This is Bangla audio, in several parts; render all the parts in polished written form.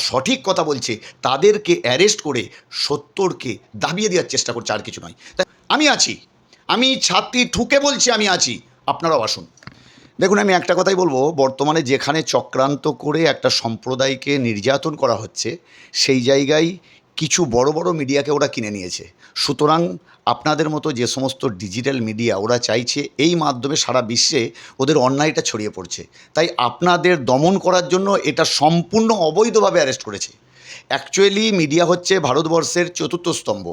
সঠিক কথা বলছে তাদেরকে অ্যারেস্ট করে সত্যকে দাবিয়ে দেওয়ার চেষ্টা করছে, আর কিছু নয়। তাই আমি আছি, আমি ছাতি ঠুকে বলছি আমি আছি, আপনারাও আসুন। দেখুন, আমি একটা কথাই বলবো, বর্তমানে যেখানে চক্রান্ত করে একটা সম্প্রদায়কে নির্যাতন করা হচ্ছে সেই জায়গায় কিছু বড় বড় মিডিয়াকে ওরা কিনে নিয়েছে। সুতরাং আপনাদের মতো যে সমস্ত ডিজিটাল মিডিয়া, ওরা চাইছে এই মাধ্যমে সারা বিশ্বে ওদের অন্যায়টা ছড়িয়ে পড়ছে। তাই আপনাদের দমন করার জন্য এটা সম্পূর্ণ অবৈধভাবে অ্যারেস্ট করেছে। অ্যাকচুয়ালি মিডিয়া হচ্ছে ভারতবর্ষের চতুর্থ স্তম্ভ।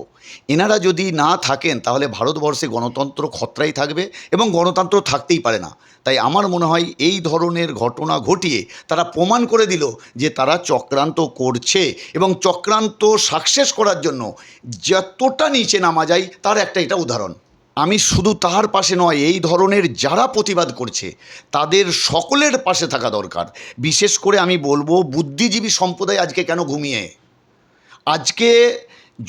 এনারা যদি না থাকেন তাহলে ভারতবর্ষে গণতন্ত্র খতরাই থাকবে এবং গণতন্ত্র থাকতেই পারে না। তাই আমার মনে হয় এই ধরনের ঘটনা ঘটিয়ে তারা প্রমাণ করে দিল যে তারা চক্রান্ত করছে, এবং চক্রান্ত সাকসেস করার জন্য যতটা নিচে নামা যায় তার একটা এটা উদাহরণ। আমি শুধু তার পাশে নয়, এই ধরনের যারা প্রতিবাদ করছে তাদের সকলের পাশে থাকা দরকার। বিশেষ করে আমি বলবো, বুদ্ধিজীবী সম্প্রদায় আজকে কেন ঘুমিয়ে? আজকে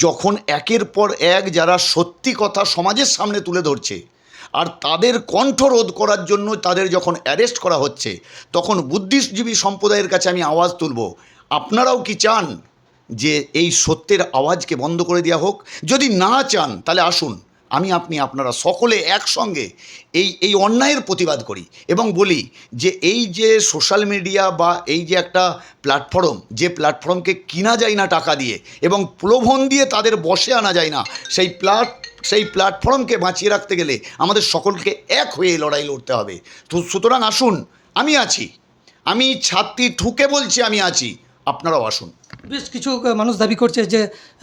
যখন একের পর এক যারা সত্যি কথা সমাজের সামনে তুলে ধরছে আর তাদের কণ্ঠ রোধ করার জন্য তাদের যখন অ্যারেস্ট করা হচ্ছে, তখন বুদ্ধিজীবী সম্প্রদায়ের কাছে আমি আওয়াজ তুলব, আপনারাও কি চান যে এই সত্যের আওয়াজকে বন্ধ করে দেওয়া হোক? যদি না চান তাহলে আসুন, আমি আপনি আপনারা সকলে একসঙ্গে এই অন্যায়ের প্রতিবাদ করি এবং বলি যে এই যে সোশ্যাল মিডিয়া বা এই যে একটা প্ল্যাটফর্ম, যে প্ল্যাটফর্মকে কিনা যায় না টাকা দিয়ে এবং প্রলোভন দিয়ে তাদের বশে আনা যায় না, সেই প্ল্যাটফর্মকে বাঁচিয়ে রাখতে গেলে আমাদের সকলকে এক হয়ে লড়াই লড়তে হবে। তো সুতরাং আসুন, আমি আছি, আমি ছাতি ঠুকে বলছি আমি আছি, আপনারাও আসুন। বেশ কিছু মানুষ দাবি করছে যে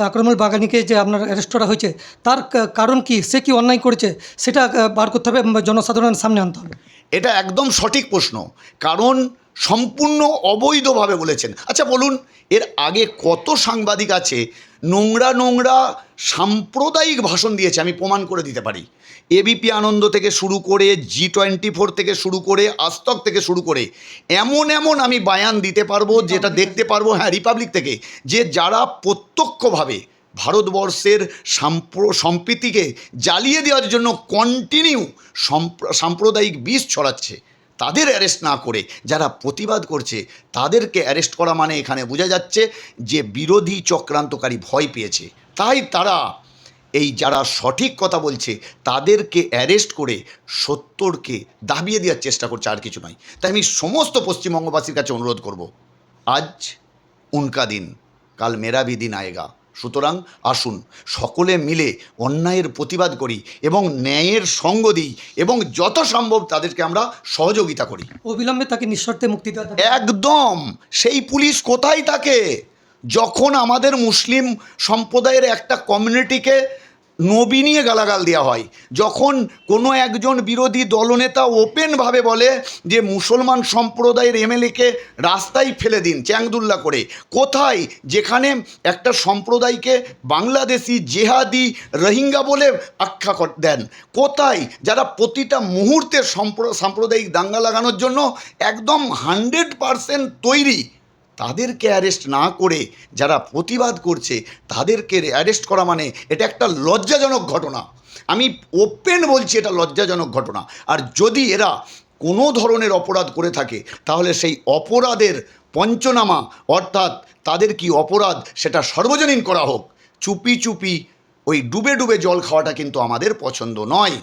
আকরামুল বাগানিকে যে আপনার অ্যারেস্ট করা হয়েছে তার কারণ কি, সে কি অন্যায় করেছে সেটা বার করতে হবে, জনসাধারণের সামনে আনতে হবে। এটা একদম সঠিক প্রশ্ন, কারণ সম্পূর্ণ অবৈধভাবে বলেছেন। আচ্ছা বলুন, এর আগে কত সাংবাদিক আছে নোংরা নোংরা সাম্প্রদায়িক ভাষণ দিয়েছে, আমি প্রমাণ করে দিতে পারি। এবিপি আনন্দ থেকে শুরু করে G24 থেকে শুরু করে আজতক থেকে শুরু করে এমন আমি বায়ান দিতে পারবো, যেটা দেখতে পারবো, হ্যাঁ, রিপাবলিক থেকে, যে যারা প্রত্যক্ষভাবে ভারতবর্ষের সম্প্রীতিকে জ্বালিয়ে দেওয়ার জন্য কন্টিনিউ সাম্প্রদায়িক বিষ ছড়াচ্ছে, তাদের অ্যারেস্ট না করে যারা প্রতিবাদ করছে তাদেরকে অ্যারেস্ট করা মানে এখানে বোঝা যাচ্ছে যে বিরোধী চক্রান্তকারী ভয় পেয়েছে। তাই তারা এই যারা সঠিক কথা বলছে তাদেরকে অ্যারেস্ট করে সত্যকে দাবিয়ে দেওয়ার চেষ্টা করছে, আর কিছু নয়। তাই আমি সমস্ত পশ্চিমবঙ্গবাসীর কাছে অনুরোধ করব, আজ উনকা দিন, কাল মেরা ভি দিন আয়েগা। সুতরাং আসুন সকলে মিলে অন্যায়ের প্রতিবাদ করি এবং ন্যায়ের সঙ্গ দিই এবং যত সম্ভব তাদেরকে আমরা সহযোগিতা করি। অবিলম্বে তাকে নিঃশর্তে মুক্তি দেওয়া। একদম। সেই পুলিশ কোথায় থাকে যখন আমাদের মুসলিম সম্প্রদায়ের একটা কমিউনিটিকে নবী নিয়ে গালাগাল দেওয়া হয়, যখন কোনো একজন বিরোধী দলনেতা ওপেনভাবে বলে যে মুসলমান সম্প্রদায়ের এমএলএকে রাস্তায় ফেলে দিন চ্যাংদুল্লা করে, কোথায় যেখানে একটা সম্প্রদায়কে বাংলাদেশি জেহাদি রোহিঙ্গা বলে আখ্যা দেন, কোথায় যারা প্রতিটা মুহূর্তে সাম্প্রদায়িক দাঙ্গা লাগানোর জন্য একদম 100% তৈরি, তাদেরকে অ্যারেস্ট না করে যারা প্রতিবাদ করছে তাদেরকে অ্যারেস্ট করা মানে এটা একটা লজ্জাজনক ঘটনা। আমি ওপেন বলছি, এটা লজ্জাজনক ঘটনা। আর যদি এরা কোনো ধরনের অপরাধ করে থাকে তাহলে সেই অপরাধের পঞ্চনামা, অর্থাৎ তাদের কি অপরাধ সেটা সর্বজনীন করা হোক। চুপি চুপি ওই ডুবে ডুবে জল খাওয়াটা কিন্তু আমাদের পছন্দ নয়।